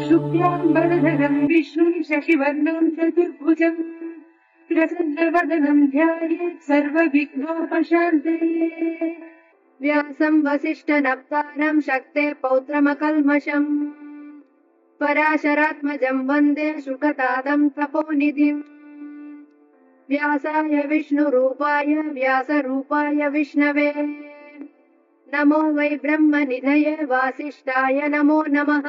शुक्लाम्बरधरम् विष्णुम् शशिवर्णम् चतुर्भुजम् प्रसन्नवदनम् ध्यायेत् सर्वविघ्नोपशान्तये। व्यासम् वसिष्ठनप्तारम् शक्ते पौत्रमकल्मषम् पराशरात्मजम् वन्दे शुकतादम् तपोनिधिम्। व्यासाय विष्णुरूपाय व्यासरूपाय विष्णवे नमो वै ब्रह्मनिधये वासिष्ठाय नमो नमः।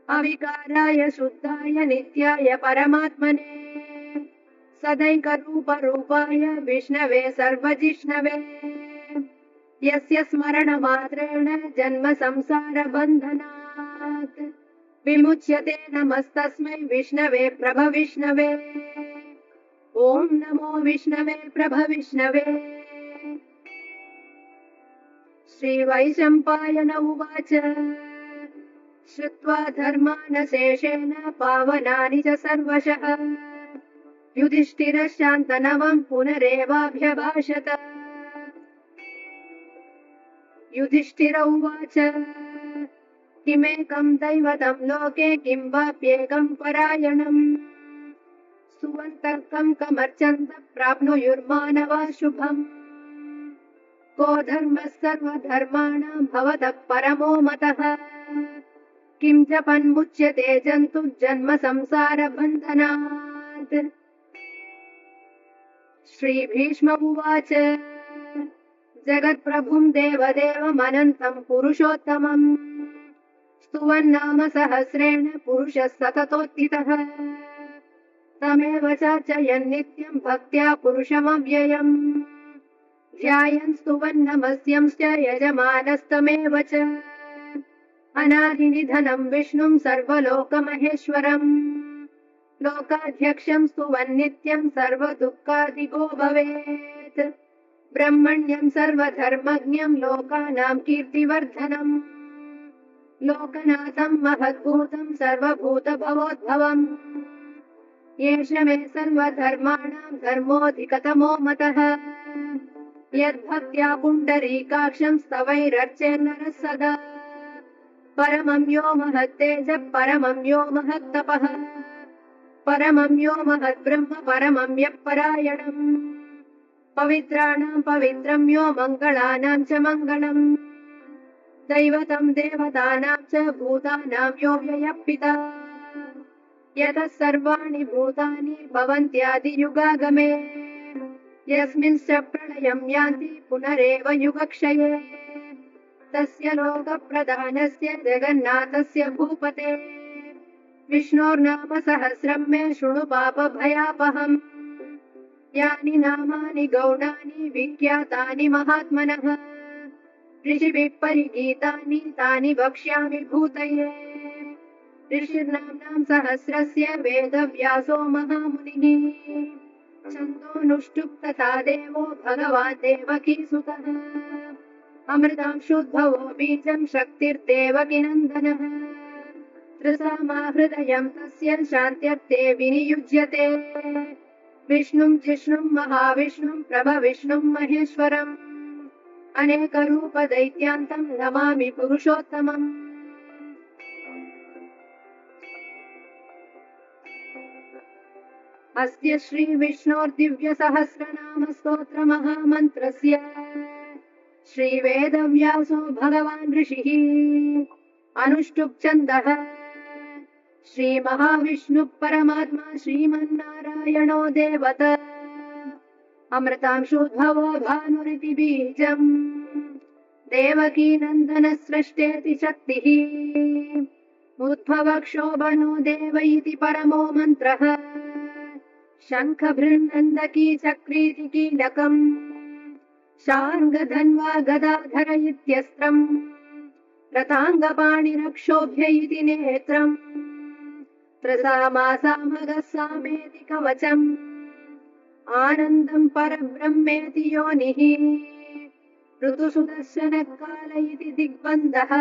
अविकाराय शुद्धाय नित्याय परमात्मने सदैकरूपरूपाय विष्णवे सर्वजिष्णवे यस्य स्मरणमात्रेण जन्म संसारबन्धनात् विमुच्यते नमस्तस्मै विष्णवे प्रभविष्णवे। ॐ नमो विष्णवे प्रभविष्णवे। श्रीवैशम्पायन उवाच श्रुत्वा धर्मानशेषेण पावनानि च सर्वशः युधिष्ठिरश्चान्तनवम् पुनरेवाभ्यभाषत। युधिष्ठिर उवाच किमेकम् दैवतम् लोके किं वाप्येकम् परायणम् सुवन्तकम् कमर्चन्त प्राप्नुयुर्मानवा शुभम् को धर्मः सर्वधर्माणाम् भवतः परमो मतः किं जपन्मुच्यते जन्तु जन्म संसारबन्धनात्। श्रीभीष्म उवाच जगत्प्रभुम् देवदेवमनन्तम् पुरुषोत्तमम् स्तुवन्नाम सहस्रेण पुरुषः सततोत्थितः तमेव चार्चयन् नित्यम् भक्त्या पुरुषमव्ययम् ध्यायन् स्तुवन्नमस्यंश्च यजमानस्तमेव च अनादिनिधनम् विष्णुम् सर्वलोकमहेश्वरम् लोकाध्यक्षम् स्तुवन्नित्यम् सर्वदुःखादिगो भवेत् ब्रह्मण्यम् सर्वधर्मज्ञम् लोकानाम् कीर्तिवर्धनम् लोकनाथम् महद्भूतम् सर्वभूतभवोद्भवम् एष मे सर्वधर्माणाम् धर्मोऽधिकतमो मतः यद्भक्त्या पुण्डरीकाक्षम् स्तवैरर्चेन्नरः सदा परमं यो महत्तेजः परमं यो महत्तपः परमं यो महद्ब्रह्म परमं यः परायणम् पवित्राणाम् पवित्रम् यो मङ्गलानाम् च मङ्गलम् दैवतम् देवतानाम् च भूतानाम् यो व्ययः पिता यतः सर्वाणि भूतानि भवन्त्यादियुगागमे यस्मिंश्च प्रलयम् यान्ति पुनरेव युगक्षये तस्य लोकप्रधानस्य जगन्नाथस्य भूपते विष्णोर्नाम सहस्रम् मे शृणु पापभयापहम् यानि नामानि गौणानि विख्यातानि महात्मनः ऋषिभिः परिगीतानि तानि वक्ष्यामि भूतये ऋषिर्नाम्नाम् सहस्रस्य वेदव्यासो महामुनिः छन्दोनुष्टुप् तथा देवो भगवान् देवकीसुतः अमृतांशुद्भवो बीजम् शक्तिर्देवकीनन्दनः त्रिसामा हृदयम् तस्य शान्त्यर्थे विनियुज्यते विष्णुम् जिष्णुम् महाविष्णुम् प्रभविष्णुम् महेश्वरम् अनेकरूपदैत्यान्तम् नमामि पुरुषोत्तमम्। अस्य श्रीविष्णोर्दिव्यसहस्रनाम स्तोत्रमहामन्त्रस्य श्रीवेदव्यासो भगवान् ऋषिः अनुष्टुप् छन्दः श्रीमहाविष्णुः परमात्मा श्रीमन्नारायणो देवता अमृतांशुद्भवो भानुरिति बीजम् देवकीनन्दनः सृष्टेति शक्तिः उद्भवक्षोभनो देव इति परमो मन्त्रः शङ्खभृन्नन्दकी चक्रीति कीलकम् शार्ङ्गधन्वा गदाधर इत्यस्त्रम् रताङ्गपाणिरक्षोभ्य इति नेत्रम् त्रसामासामगः सामेति कवचम् आनन्दम् परब्रह्मेति योनिः ऋतुसुदर्शनकाल इति दिग्बन्धः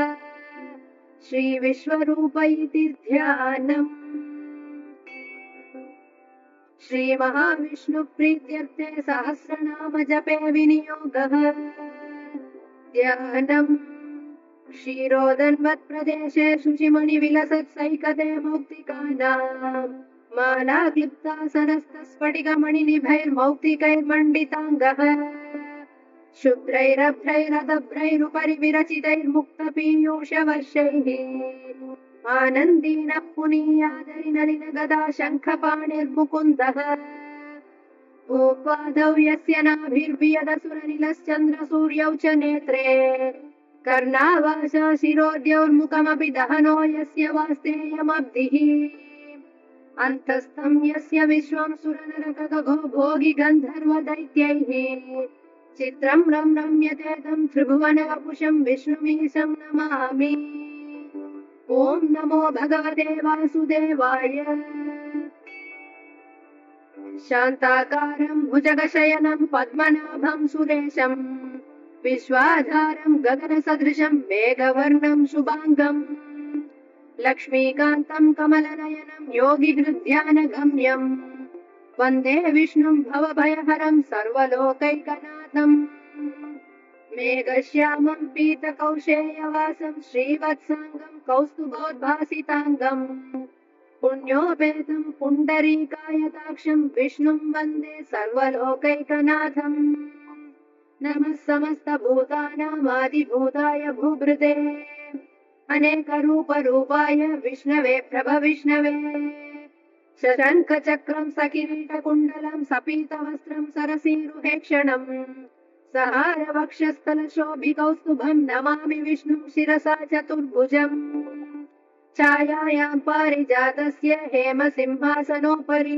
श्रीविश्वरूप इति ध्यानम्। श्रीमहाविष्णुप्रीत्यर्थे सहस्रनाम जपे विनियोगः ध्यानम्। क्षीरोदन्वत्प्रदेशे शुचिमणिविलसत्सैकते मौक्तिकानाम् मालाक्लिप्तासनस्तस्फटिकमणिनिभैर्मौक्तिकैर्मण्डिताङ्गः शुभ्रैरभ्रैरदभ्रैरुपरि विरचितैर्मुक्तपीयूषवर्षैः आनन्दीनः पुनीयादरिनलिनगदा शङ्खपाणिर्मुकुन्दः भूपादौ यस्य नाभिर्वियदसुरनिलश्चन्द्रसूर्यौ च नेत्रे कर्णावासा शिरोद्यौर्मुखमपि दहनो यस्य वास्तेयमब्धिः अन्तस्थं यस्य विश्वं सुरनरकगो भोगि गन्धर्वदैत्यैः चित्रं रम्यते तं त्रिभुवनवपुषं विष्णुमीशं नमामि ॐ नमो भगवते वासुदेवाय शान्ताकारं भुजगशयनं पद्मनाभं सुरेशं विश्वाधारं गगनसदृशं मेघवर्णं शुभाङ्गम् लक्ष्मीकान्तं कमलनयनं योगिहृद्यानगम्यम् वन्दे विष्णुं भवभयहरं सर्वलोकैकनाथम् मेघश्यामं पीतकौशेयवासं श्रीवत्साङ्गं कौस्तुभोद्भासिताङ्गम् पुण्योपेतं पुण्डरीकायताक्षं विष्णुं वन्दे सर्वलोकैकनाथम् नमः समस्तभूतानामादिभूताय भूभृते अनेकरूपरूपाय विष्णवे प्रभविष्णवे शशङ्खचक्रं सकिरीटकुण्डलं सपीतवस्त्रं सरसीरुहेक्षणम् सहारवक्षस्थलशोभिकौस्तुभं नमामि विष्णुं शिरसा चतुर्भुजम् छायायां पारिजातस्य हेमसिंहासनोपरि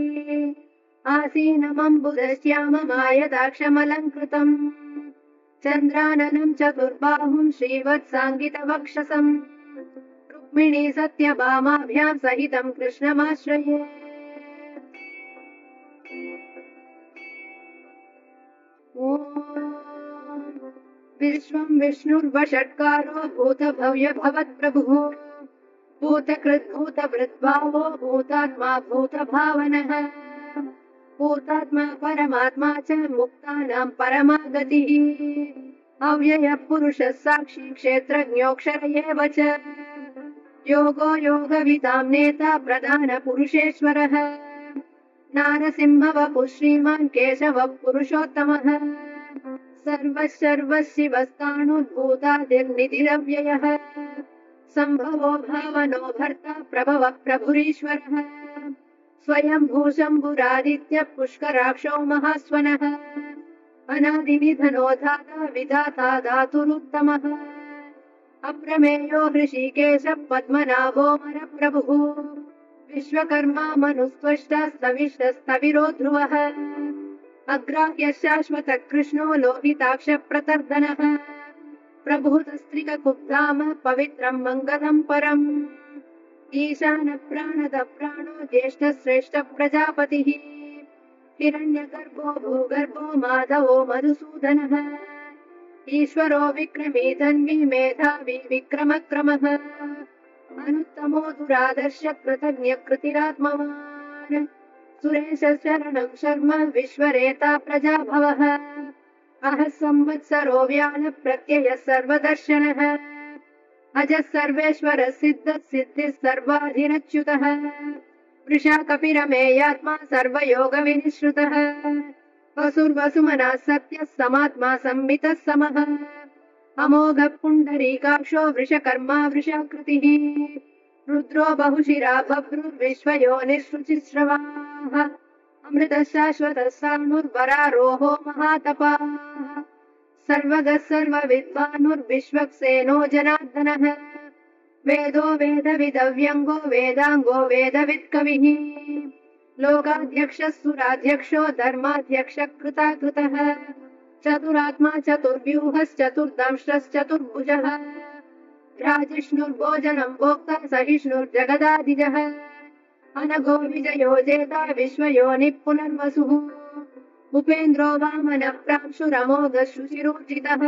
आसीनमम्बुदश्याममायदाक्षमलङ्कृतम् चन्द्राननं चतुर्बाहुं श्रीवत्साङ्गितवक्षसम् रुक्मिणी सत्यभामाभ्यां सहितं कृष्णमाश्रये विश्वं विष्णुर्वषट्कारो भूतभव्यभवत्प्रभुः भूतकृद्भूतभृद्भावो भूतात्मा भूतभावनः भूतात्मा परमात्मा च मुक्तानां परमा गतिः अव्ययः पुरुषः साक्षी क्षेत्रज्ञोऽक्षर एव च योगो योगविदां नेता प्रधानपुरुषेश्वरः नारसिंहवपुः श्रीमान् केशवः पुरुषोत्तमः सर्वशिवस्ताणुर्भूतादिर्निधिरव्ययः सम्भवो भावनो भर्ता प्रभवः प्रभुरीश्वरः स्वयं भूशम्भुरादित्य पुष्कराक्षो महास्वनः अनादिनिधनो धाता विधाता धातुरुत्तमः अप्रमेयो हृषीकेश पद्मनाभोमरप्रभुः विश्वकर्मा मनुस्त्वष्टा स्तविष्टस्तविरो ध्रुवः अग्राह्यः शाश्वतः कृष्णो लोहिताक्षप्रतर्दनः प्रभूतस्त्रिककुब्धाम पवित्रं मङ्गलं परम् ईशानप्राणदप्राणो ज्येष्ठश्रेष्ठप्रजापतिः हिरण्यगर्भो भूगर्भो माधवो मधुसूदनः ईश्वरो विक्रमी धन्वी मेधावी विक्रमक्रमः अनुत्तमो दुरादर्श कृतज्ञकृतिरात्मवान् सुरेशशरणं शर्म विश्वरेता प्रजाभवः अहः संवत्सरो व्याल प्रत्ययः सर्वदर्शनः अजः सर्वेश्वरः सिद्धः सिद्धिः सर्वाधिरच्युतः वृषा कपिरमेयात्मा सर्वयोगविनिश्रुतः वसुर्वसुमनः सत्यः समात्मा संवितः समः अमोघः पुण्डरीकाक्षो वृषकर्मा वृषाकृतिः रुद्रो बहुशिरा बभ्रुर्विश्वयोनिःशुचिश्रवाः अमृतः शाश्वतः साणुर्वरारोहो महातपाः सर्वगः सर्वविद्वानुर्विश्वक्सेनो जनार्दनः वेदो वेदविदव्यङ्गो वेदाङ्गो वेदवित्कविः लोकाध्यक्षः सुराध्यक्षो धर्माध्यक्षः कृताकृतः चतुरात्मा चतुर्व्यूहश्चतुर्दंष्ट्रश्चतुर्भुजः राजिष्णुर्भोजनं भोक्ता सहिष्णुर्जगदादिजः अनघो विजयो जेता विश्वयोनिः पुनर्वसुः उपेन्द्रो वामनः प्रांशुरमोघः शुचिरूर्जितः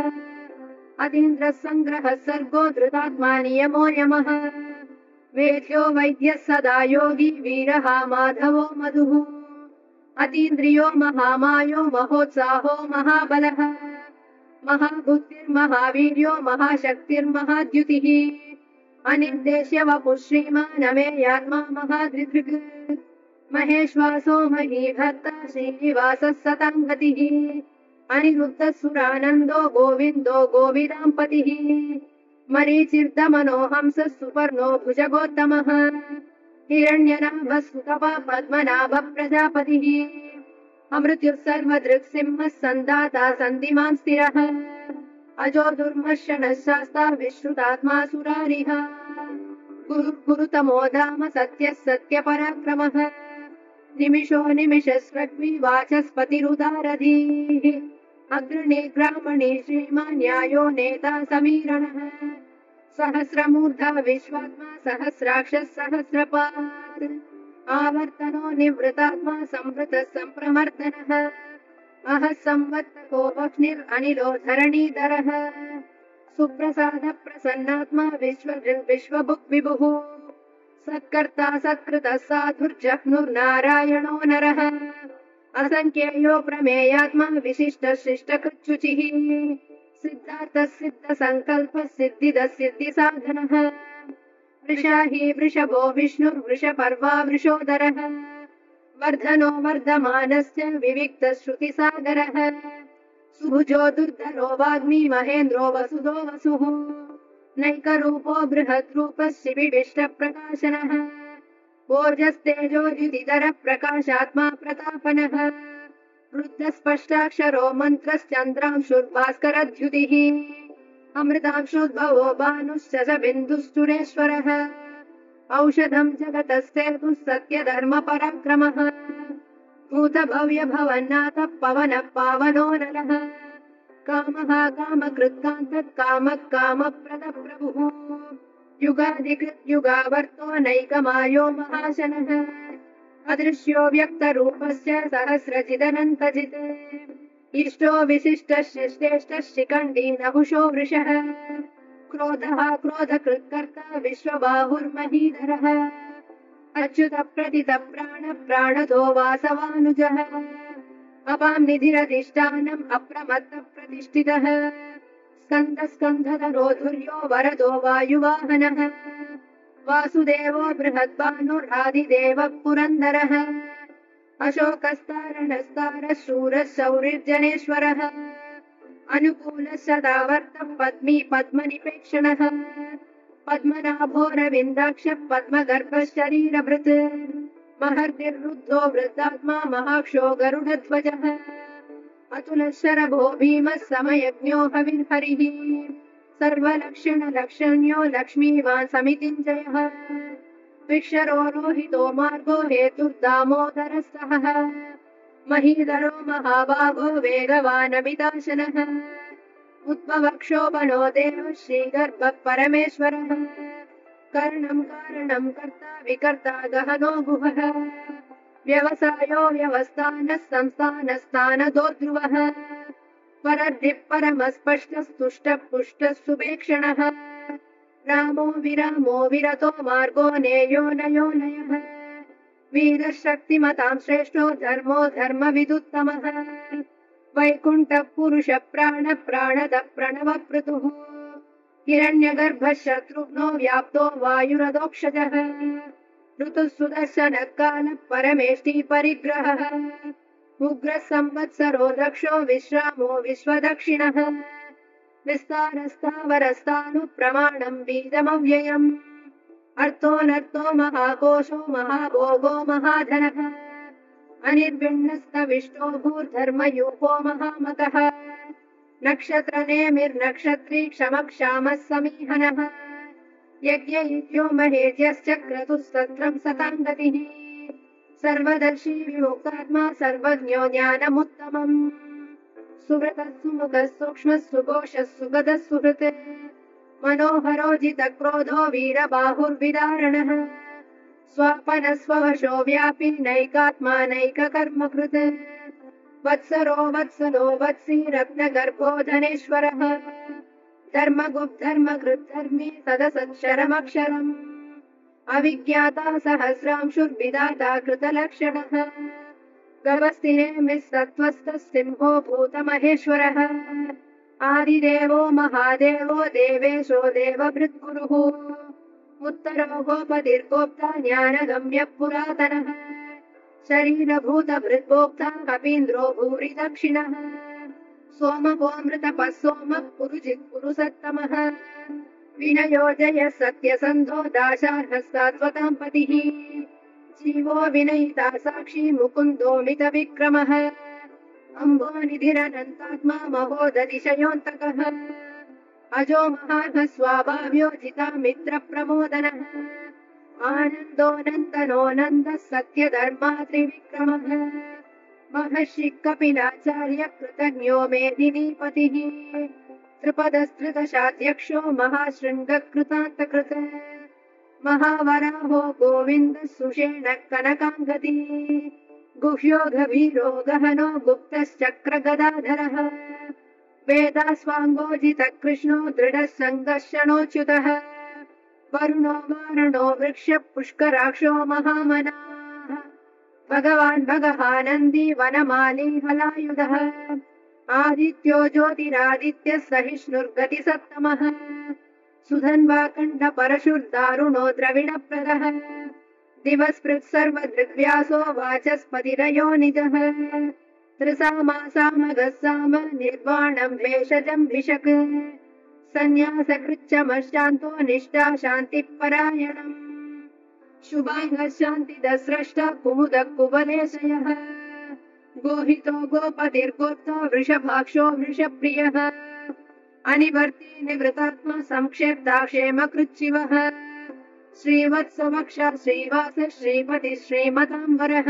अतीन्द्रः सङ्ग्रहः सर्गो धृतात्मा नियमो यमः वेद्यो वैद्यः सदा योगी वीरः माधवो मधुः अतीन्द्रियो महामायो महोत्साहो महाबलः महाबुद्धिर्महावीर्यो महाशक्तिर्महाद्युतिः अनिर्देश्य वपुः श्रीमानमेयात्मा महादृदृक् महेश्वासो महीभर्ता श्रीनिवासः सतां गतिः अनिरुद्धः सुरानन्दो गोविन्दो गोविदाम्पतिः मरीचिर्दमनो हंसः सुपर्णो भुजगोत्तमः हिरण्यनाभः सुतपः पद्मनाभः प्रजापतिः अमृत्युः सर्वदृक्सिंहः सन्दाता सन्धिमान् स्थिरः अजो दुर्मर्शनः शास्ता विश्रुतात्मा सुरारिः गुरुतमो धाम सत्यः सत्यपराक्रमः निमिषो निमिषस्रग्वी वाचस्पतिरुदारधीः अग्रणी ग्रामणी श्रीमान् न्यायो नेता समीरणः सहस्रमूर्धा विश्वात्मा सहस्राक्षः सहस्रपात् आवर्तनो निवृतात्मा संवृतः सम्प्रमर्दनः अहः संवत्तको वह्निरनिलो धरणीधरः सुप्रसाद प्रसन्नात्मा विश्वभुक् विभुः सत्कर्ता सत्कृतः साधुर्जह्नुर्नारायणो नरः असङ्ख्येयो प्रमेयात्मा विशिष्टः शिष्टकृच्छुचिः सिद्धार्थः सिद्धसङ्कल्पः सिद्धिदः सिद्धिसाधनः वृषाही वृषभो विष्णुर्वृषपर्वा वृषोदरः वर्धनो वर्धमानस्य विविक्तः श्रुतिसागरः सुभुजो दुर्धरो वाग्मी महेन्द्रो वसुदो वसुः नैकरूपो बृहद्रूपः शिबिविष्टप्रकाशनः ओजस्तेजोद्युतिधरः प्रकाशात्मा प्रतापनः वृद्धस्पष्टाक्षरो मन्त्रश्चन्द्रांशुर्भास्करद्युतिः अमृतांशुद्भवो भानुश्च बिन्दुश्चुरेश्वरः औषधम् जगतस्तेतुः सत्यधर्मपराक्रमः भूतभव्य भवन्नाथः पवनः पावनो नरः कामः कामकृत्कान्तः कामः कामप्रदः प्रभुः युगादिकृत्युगावर्तो नैकमायो महाशनः अदृश्यो व्यक्तरूपस्य सहस्रजिदनन्तजित् इष्टो विशिष्टः शिष्टेष्टः शिखण्डी नहुषो वृषः क्रोधः क्रोधकृत्कर्ता विश्वबाहुर्महीधरः अच्युत प्रतित प्राणदो वासवानुजः अपां निधिरधिष्ठानम् अप्रमत्त प्रतिष्ठितः स्कन्धधरो धुर्यो वरदो वायुवाहनः वासुदेवो बृहद्भानुरादिदेवः पुरन्दरः अशोकस्तारणस्तारः शूरः शौरिर्जनेश्वरः अनुकूलः सदावर्तः पद्मी पद्मनिपेक्षणः पद्मनाभोरविन्दाक्षः पद्मगर्भः शरीरभृत् महर्तिर्रुद्धो वृद्धात्मा महाक्षो गरुडध्वजः अतुलः शरभो भीमः समयज्ञो हविर्हरिः सर्वलक्षणलक्षण्यो लक्ष्मीवान् समितिञ्जयः विक्षरो रोहितो मार्गो हेतुर्दामोदरः सहः महीधरो महाभागो वेगवानमिताशनः उद्भवक्षोभनो देवः श्रीगर्भः परमेश्वरः कर्णम् कारणम् कर्ता विकर्ता गहनो गुहः व्यवसायो व्यवस्थानः संस्थानस्थानदो ध्रुवः परद्धिः परमस्पष्टस्तुष्टः पुष्टः सुपेक्षणः रामो विरामो विरतो मार्गो नेयो नयो नयः वीरः शक्तिमतां श्रेष्ठो धर्मो धर्मविदुत्तमः वैकुण्ठः पुरुषः प्राणदः प्रणवपृतुः हिरण्यगर्भः शत्रुघ्नो व्याप्तो वायुरदोक्षजः ऋतुः सुदर्शनः कालः परमेष्टि परिग्रहः उग्रः संवत्सरो दक्षो विश्रामो विश्वदक्षिणः विस्तारस्तावरस्तानुप्रमाणम् बीजमव्ययम् अर्थोऽनर्थो महाकोशो महाभोगो महाधनः अनिर्विण्णस्तविष्टो भूर्धर्मयूपो महामतः नक्षत्रनेमिर्नक्षत्री क्षमक्षामः समीहनः यज्ञयुज्यो महेज्यश्च क्रतुः सत्रम् सतां गतिः सर्वदर्शी विमुक्तात्मा सर्वज्ञो ज्ञानमुत्तमम् सुव्रतः सुमुखः सूक्ष्मः सुघोषः सुगतः सुहृत् मनोहरो जितक्रोधो वीरबाहुर्विदारणः स्वापनः स्ववशो व्यापी नैकात्मा नैककर्मकृत् वत्सरो वत्सलो वत्सी रत्नगर्भो धनेश्वरः धर्मगुप्धर्मकृद्धर्मी सदसत्क्षरमक्षरम् अविज्ञाता सहस्रांशुर्विदाता कृतलक्षणः गवस्थिनेमिः सत्त्वस्थः सिंहो भूतमहेश्वरः आदिदेवो महादेवो देवेशो देवभृद्गुरुः उत्तरो गोपतिर्गोप्ता ज्ञानगम्यः पुरातनः शरीरभूतभृद्गोप्ता कपीन्द्रो भूरि दक्षिणः सोमगोऽमृतपः सोमः पुरुजित् पुरुषत्तमः विनयो जयः सत्यसन्धो दाशार्हः सात्वतां पतिः जीवो विनयिता साक्षी मुकुन्दोमितविक्रमः अम्बोनिधिरनन्तात्मा महोदतिशयोऽन्तकः अजो महार्घः स्वाभाव्योजिता मित्रप्रमोदनः आनन्दोऽनन्दनो नन्दः सत्यधर्मा त्रिविक्रमः महर्षिः कपिलाचार्य कृतज्ञो मेदिनीपतिः त्रिपदस्तृतशाध्यक्षो महाशृङ्गकृतान्तकृत महावराहो गोविन्दः सुषेणः कनकाङ्गदी गुह्यो गभीरो गहनो गुप्तश्चक्रगदाधरः वेदास्वाङ्गोजितः कृष्णो दृढः सङ्गर्षणोच्युतः वरुणो वारणो वृक्षः पुष्कराक्षो महामनाः भगवान् भगवानन्दी वनमाली हलायुधः आदित्यो ज्योतिरादित्यः सहिष्णुर्गतिसत्तमः सुधन्वाकण्ठपरशुर्दारुणो द्रविणप्रदः दिवस्पृक्सर्वदृग्व्यासो वाचस्पतिरयो निजः त्रिसामासामगः साम निर्वाणं भेषजं भिषक् सन्न्यासकृच्छमशान्तो निष्ठा शान्तिपरायणम् शुभाङ्गः शान्तिदस्रष्टा कुमुदः कुवलेशयः गोहितो गोपतिर्गोप्ता वृषभाक्षो वृषप्रियः अनिवर्ती निवृतात्मा संक्षेप्ताक्षेमकृच्छिवः श्रीवत्सवक्षा श्रीवास श्रीपति श्रीमताम्बरः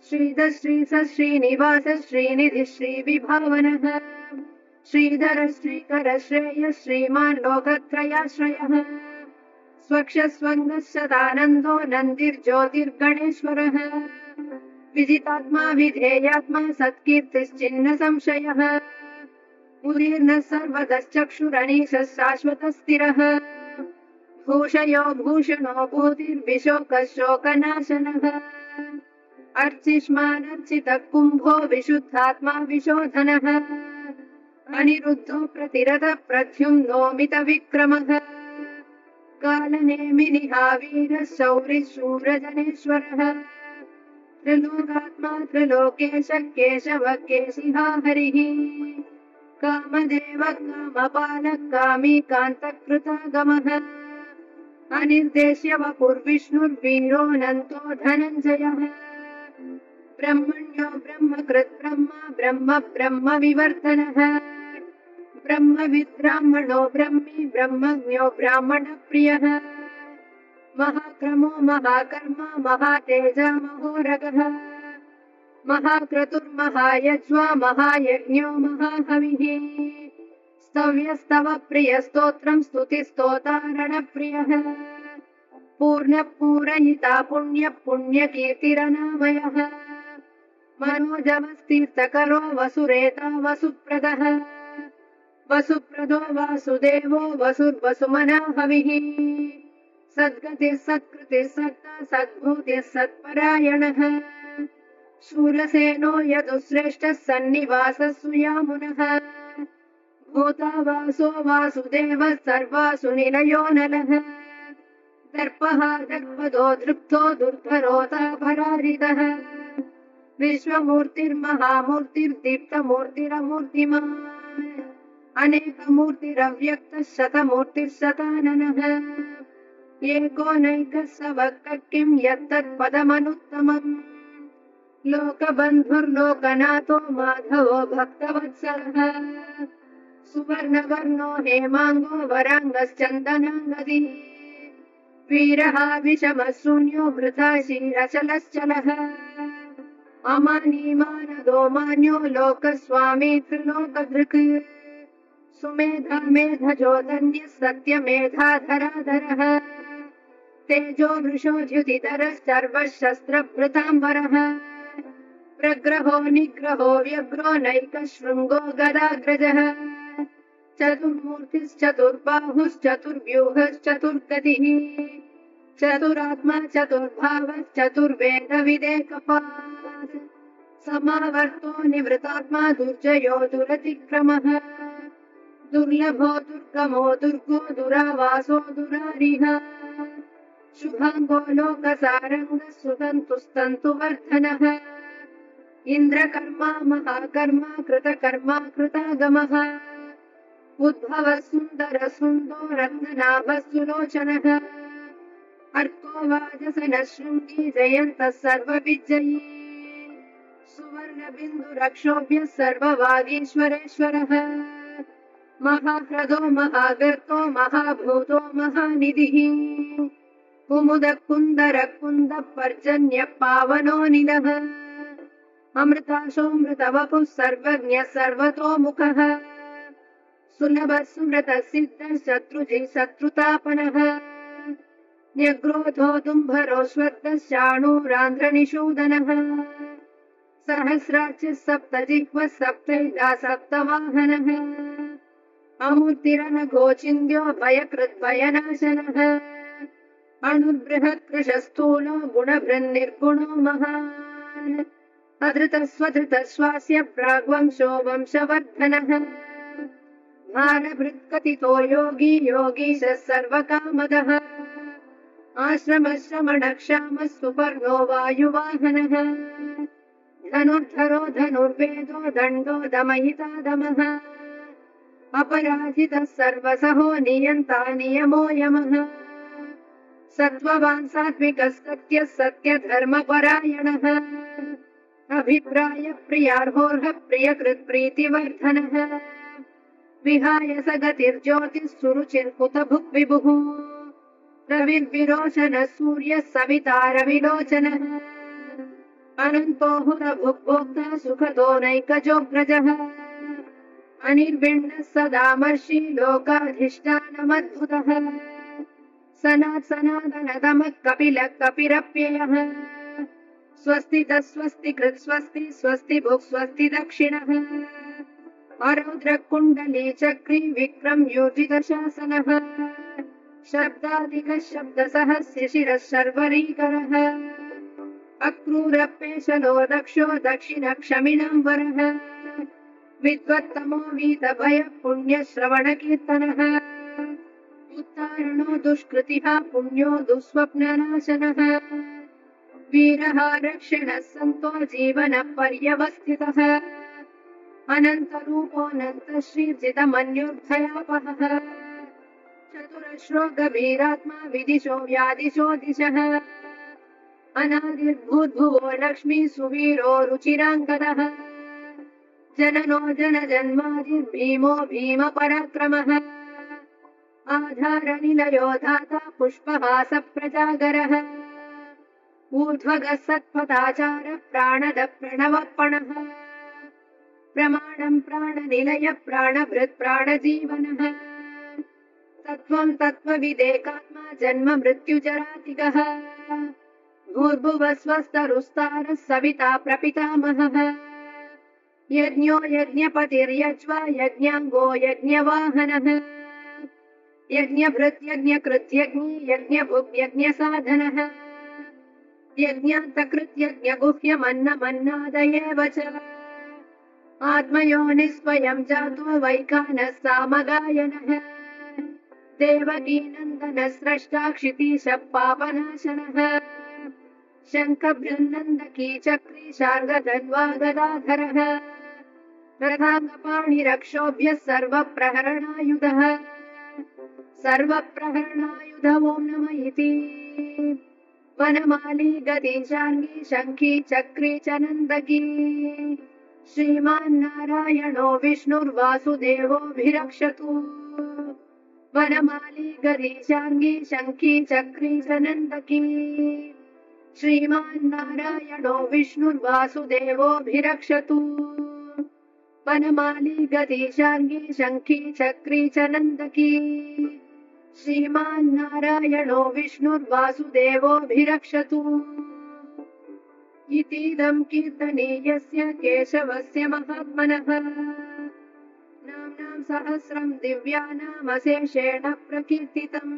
श्रीधर श्रीस श्रीनिवास श्रीनिधि श्रीविभावनः श्रीधर श्रीकर श्रेय श्रीमान् लोकत्रयाश्रयः स्वक्षस्वङ्गः सदानन्दो नन्दिर्ज्योतिर्गणेश्वरः विजितात्मा विधेयात्मा सत्कीर्तिश्चिह्न संशयः उदीर्णः सर्वतश्चक्षुरणीशः शाश्वतस्थिरः भूषयो भूषणो भूतिर्विशोकः शोकनाशनः अर्चिष्मानर्चितः कुम्भो विशुद्धात्मा विशोधनः अनिरुद्धो प्रतिरतः प्रद्युम्नोमितविक्रमः कालनेमिनिहावीरः शौरिः शूरजनेश्वरः त्रिलोकात्मा त्रिलोकेशः केशवः केशिहा हरिः कामदेवः कामपालः कामी कान्तकृतागमः अनिर्देश्य वपुर्विष्णुर्वीरोऽनन्तो धनञ्जयः ब्रह्मण्यो ब्रह्मकृत् ब्रह्मा ब्रह्म ब्रह्म विवर्धनः ब्रह्मविद्ब्राह्मणो ब्रह्मी ब्रह्मज्ञो ब्राह्मणप्रियः महाक्रमो महाकर्मा महातेजा महोरगः महाक्रतुर्महायज्वा महायज्ञो महाहविः स्तव्यस्तव प्रियस्तोत्रं स्तुतिस्तोतारणप्रियः पूर्णपूरयिता पुण्यः पुण्यकीर्तिरनामयः मनोजवस्तीर्थकरो वसुरेता वसुप्रदः वसुप्रदो वासुदेवो वसुर्वसुमना हविः सद्गतिः सत्कृतिः सत्ता सद्भूतिः सत्परायणः शूरसेनो यदुश्रेष्ठः सन्निवासः सुयामुनः भूता वासो वासुदेवः सर्वासु निलयो नलः दर्पः दर्पदो दृप्तो दुर्धरोताभरारितः विश्वमूर्तिर्महामूर्तिर्दीप्तमूर्तिरमूर्तिमान् अनेकमूर्तिरव्यक्तः शतमूर्तिर्शताननः एकोनैकः स वक्तः किं यत्तत्पदमनुत्तमम् लोकबन्धुर्लोकनाथो माधवो भक्तवत्सलः सुवर्णवर्णो हेमाङ्गो वराङ्गश्चन्दनाङ्गदी वीरः विषमः शून्यो वृथा शीरचलश्चलः अमानीमानदो मान्यो लोकस्वामी त्रिलोकधृक् सुमेधा मेधजो धन्यः सत्यमेधाधराधरः तेजो वृषोद्युतिधरः शस्त्रभृताम्बरः प्रग्रहो निग्रहो व्यग्रो नैकः शृङ्गो गदाग्रजः चतुर्मूर्तिश्चतुर्बाहुश्चतुर्व्यूहश्चतुर्गतिः चतुरात्मा चतुर्वेदविदेकपात् समावर्तो निवृतात्मा दुर्जयो दुरतिक्रमः दुर्लभो दुर्गमो दुर्गो दुरावासो दुरारिः शुभाङ्गो लोकसारङ्गः सुतन्तुस्तन्तुवर्धनः इन्द्रकर्मा महाकर्मा कृतकर्मा कृतागमः उद्भवः सुन्दर सुन्दो रत्ननाभः सुलोचनः अर्को वाजसनः शृङ्गी जयन्तः सर्वविजयी सुवर्णबिन्दुरक्षोभ्यः सर्ववागीश्वरेश्वरः महाह्रदो महागर्तो महाभूतो महानिधिः कुमुदः कुन्दरः कुन्दः पर्जन्यः पावनोऽनिलः अमृताशोऽमृतवपुः सर्वज्ञः सर्वतोमुखः सुलभः सुमृतः सिद्धः शत्रुजिः शत्रुतापनः न्यग्रोधो दुम्भरो श्वत्थः शाणूरान्ध्रनिषूदनः सहस्राक्षः सप्तजिह्वः सप्तैधा सप्तवाहनः अमूर्तिरनघोचिन्त्यो भयकृद्भयनाशनः अणुर्बृहत्कृशस्थूलो गुणभृन्निर्गुणो महान् अधृतस्वधृतश्वास्य प्राग्वंशो वंशवर्धनः भारभृत्कथितो योगी योगीशः सर्वकामदः आश्रमश्रमणक्षामः सुपर्णो वायुवाहनः धनुर्धरो धनुर्वेदो दण्डो दमयिता दमः अपराजितः सर्वसहो नियन्ता नियमो यमः सत्त्ववान् सात्विकः सत्यः सत्यधर्मपरायणः अभिप्राय प्रियार्होर्ह प्रियकृत्प्रीतिवर्धनः विहाय स गतिर्ज्योतिः सुरुचिर्कुतभुक् विभुः रविर्विरोचनः सूर्यः सविता रविलोचनः अनन्तो हुतभुग्भोक्ता सुखतो नैकजोऽग्रजः अनिर्विण्णः सदामर्षि लोकाधिष्ठानमद्भुतः सनातनतमः कपिलः कपिरप्ययः स्वस्तितः स्वस्तिकृत् स्वस्ति स्वस्ति भुक् स्वस्ति दक्षिणः अरौद्रः कुण्डली चक्री विक्रम योजितशासनः शब्दाधिकः शब्दसहस्य शिरः शर्वरीकरः अक्रूरपेशलो दक्षो दक्षिणक्षमिणम्बरः विद्वत्तमो वीतभयः पुण्यश्रवणकीर्तनः उत्तारणो दुष्कृतिः पुण्यो दुःस्वप्ननाशनः वीरः रक्षणः सन्तो जीवनः पर्यवस्थितः अनन्तरूपोऽनन्तः श्रीर्जितमन्युर्भयापहः चतुरश्रो गभीरात्मा विदिशो व्यादिशो दिशः अनादिर्भूद्भुवो लक्ष्मी सुवीरो रुचिराङ्गदः जननो जनजन्मादिर्भीमो भीमपराक्रमः आधारनिलयो धाता पुष्पहासप्रजागरः ऊर्ध्वगः सत्पथाचारः प्राणदः प्रणवपणः प्रमाणं प्राणनिलय प्राणभृत् प्राणजीवनः तत्त्वं तत्त्वविदेकात्मा जन्म मृत्युजरातिगः भूर्भुवः स्वस्तरुस्तारः सविता प्रपितामहः यज्ञो यज्ञपतिर्यज्वा यज्ञाङ्गो यज्ञवाहनः यज्ञभृत् यज्ञकृत् यज्ञी यज्ञभुक् यज्ञसाधनः यज्ञान्तकृत् यज्ञगुह्यमन्नमन्नादयेव च आत्मयोनिस्वयं जातो वैखानः सामगायनः देवकीनन्दनः स्रष्टा क्षितीशः पापनाशनः शङ्खभृन्नन्दकी चक्री शार्गधन्वा गदाधरः रथाङ्गपाणिरक्षोभ्यः सर्वप्रहरणायुधः सर्वप्रहरणायुध ॐ नमः इति वनमाली गतिशाङ्गी शङ्खी चक्री च नन्दकी श्रीमान्नारायणो विष्णुर्वासुदेवोऽभिरक्षतु वनमाली गतिशाङ्गी शङ्खी चक्री च नन्दकी श्रीमान्नारायणो विष्णुर्वासुदेवोऽभिरक्षतु वनमाली गतिशाङ्गी शङ्खी चक्री च नन्दकी श्रीमान्नारायणो विष्णुर्वासुदेवोऽभिरक्षतु इतीदं कीर्तनीयस्य केशवस्य महात्मनः नाम्नां सहस्रं दिव्यानामशेषेण प्रकीर्तितम्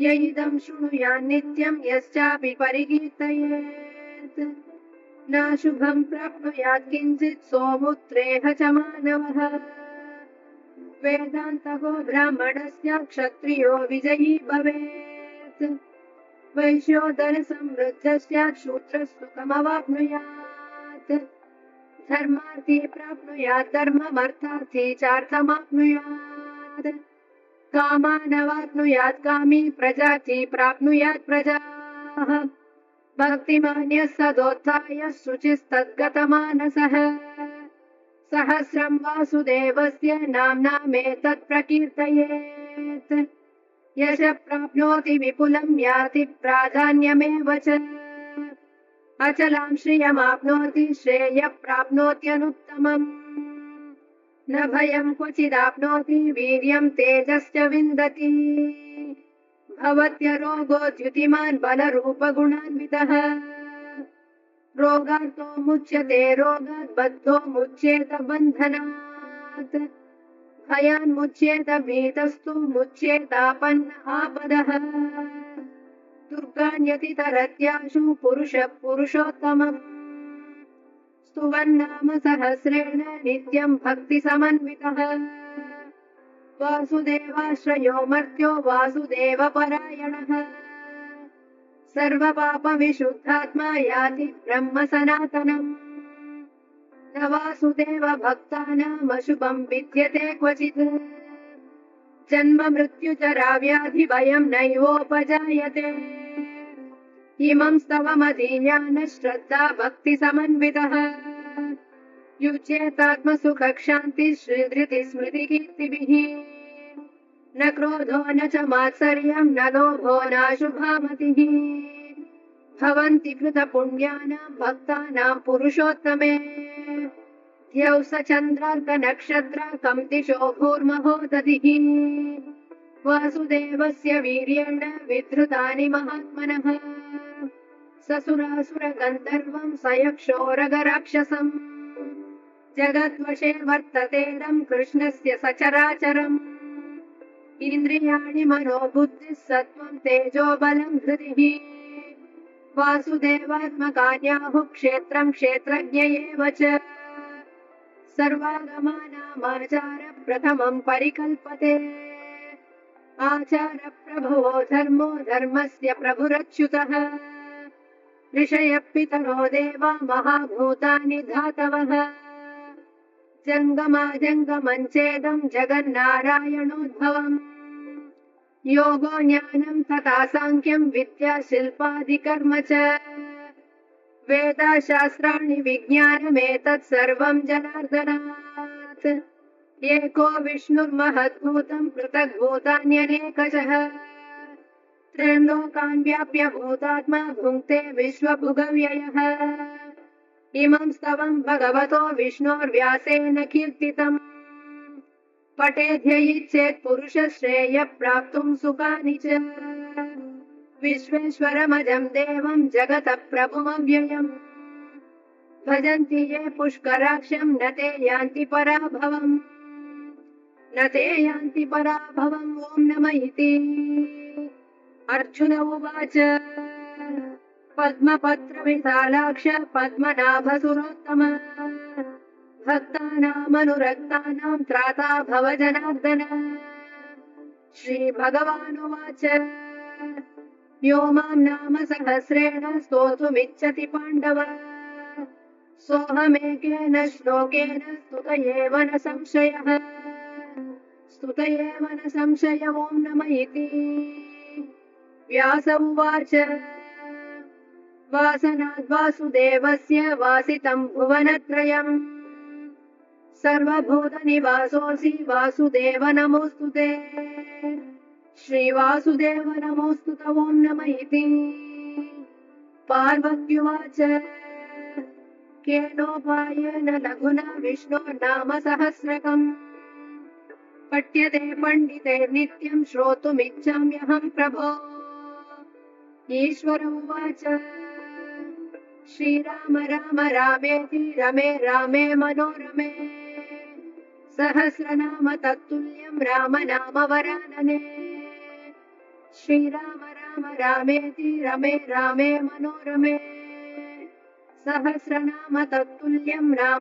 य इदं शृणुयान्नित्यं यश्चापि परिकीर्तयेत् नाशुभं प्राप्नुयात् किञ्चित् सोमुत्रेह च मानवः वेदान्तको ब्राह्मणस्य क्षत्रियो विजयी भवेत् वैश्यो धनसमृद्धस्य शूद्रसुखमवाप्नुयात् धर्मार्थी प्राप्नुयात् धर्ममर्थार्थी चार्थमाप्नुयात् कामानवाप्नुयात् कामी प्रजार्थी प्राप्नुयात् प्रजाः भक्तिमान्यः सदोत्थाय शुचिस्तद्गतमानसः सहस्रं वासुदेवस्य नाम्नामेतत् प्रकीर्तयेत् यश प्राप्नोति विपुलं याति प्राधान्यमेव च अचलां श्रियमाप्नोति श्रेयः प्राप्नोत्यनुत्तमम् न भयं क्वचिदाप्नोति वीर्यं तेजश्च विन्दति भवत्यरोगो द्युतिमान् बलरूपगुणान्वितः रोगार्तो मुच्यते रोगात् बद्धो मुच्येत बन्धनात् भयान्मुच्येत भीतस्तु मुच्येतापन्न आपदः दुर्गान्यतितरत्याशु पुरुषः पुरुषोत्तमम् स्तुवन्नाम सहस्रेण नित्यं भक्तिसमन्वितः वासुदेवाश्रयो मर्त्यो वासुदेवपरायणः सर्वपापविशुद्धात्मा याति ब्रह्म सनातनम् न वासुदेव भक्तानामशुभं विद्यते क्वचित् जन्म मृत्युजरा व्याधि भयं नैवोपजायते इमं स्तवमधीयान श्रद्धा भक्तिसमन्वितः युज्येतात्मसुखक्षान्तिः श्रीधृतिस्मृतिकीर्तिभिः न क्रोधो न च मात्सर्यं न लोभो नाशुभामतिः भवन्ति कृतपुण्यानां भक्तानां पुरुषोत्तमे ध्यौ स चन्द्रार्कनक्षत्राकं दिशो भूर्महोदधिः वासुदेवस्य वीर्येण विधृतानि महात्मनः ससुरासुरगन्धर्वं सयक्षोरगराक्षसम् जगद्वशे वर्ततेदं कृष्णस्य सचराचरम् इन्द्रियाणि मनोबुद्धिः सत्त्वं तेजो बलं धृतिः वासुदेवात्मकान्याहुः क्षेत्रं क्षेत्रज्ञ एव च सर्वागमानामाचार प्रथमं परिकल्पते आचार प्रभवो धर्मो धर्मस्य प्रभुरच्युतः ऋषयः पितरो देवा महाभूतानि धातवः जङ्गमाजङ्गमञ्चेदं जगन्नारायणोद्भवम् योगो ज्ञानं तथा साङ्ख्यं विद्या शिल्पादिकर्म च वेदाशास्त्राणि विज्ञानमेतत् सर्वं जनार्दनात् एको विष्णुर्महद्भूतं पृथग्भूतान्यनेकशः त्रीन् लोकान् व्याप्य भूतात्मा भुङ्क्ते विश्वभुगव्ययः इमं स्तवं भगवतो विष्णोर्व्यासेन कीर्तितम् पठेद्ययिच्छेत् पुरुषश्रेयः प्राप्तुं सुखानि च विश्वेश्वरमजं देवं जगतः प्रभुमव्ययम् भजन्ति ये पुष्कराक्षं न ते यान्ति पराभवम् न ते यान्ति पराभवम् ॐ नमः इति अर्जुन उवाच पद्मपत्रविशालाक्ष पद्मनाभसुरोत्तम भक्तानामनुरक्तानां त्राता भव जनार्दन श्रीभगवानुवाच यो मां नाम सहस्रेण स्तोतुमिच्छति पाण्डव सोऽहमेकेन श्लोकेन स्तुत एव न संशयः स्तुत एव न संशय ॐ नमः इति व्यास उवाच वासनाद् वासुदेवस्य वासितं भुवनत्रयम् सर्वभूतनिवासोऽसि वासुदेव नमोऽस्तुते श्रीवासुदेव नमोऽस्तुत ॐ नमः इति पार्वत्युवाच केनोपायेन लघुना विष्णोर्नाम सहस्रकम् पठ्यते पण्डितैर्नित्यं श्रोतुमिच्छाम्यहं प्रभो ईश्वर उवाच श्रीराम राम रामेति रमे रामे मनोरमे सहस्रनाम तत्तुल्यं राम नाम वरानने श्रीराम राम रामेति रमे रामे मनोरमे सहस्रनाम तत्तुल्यं राम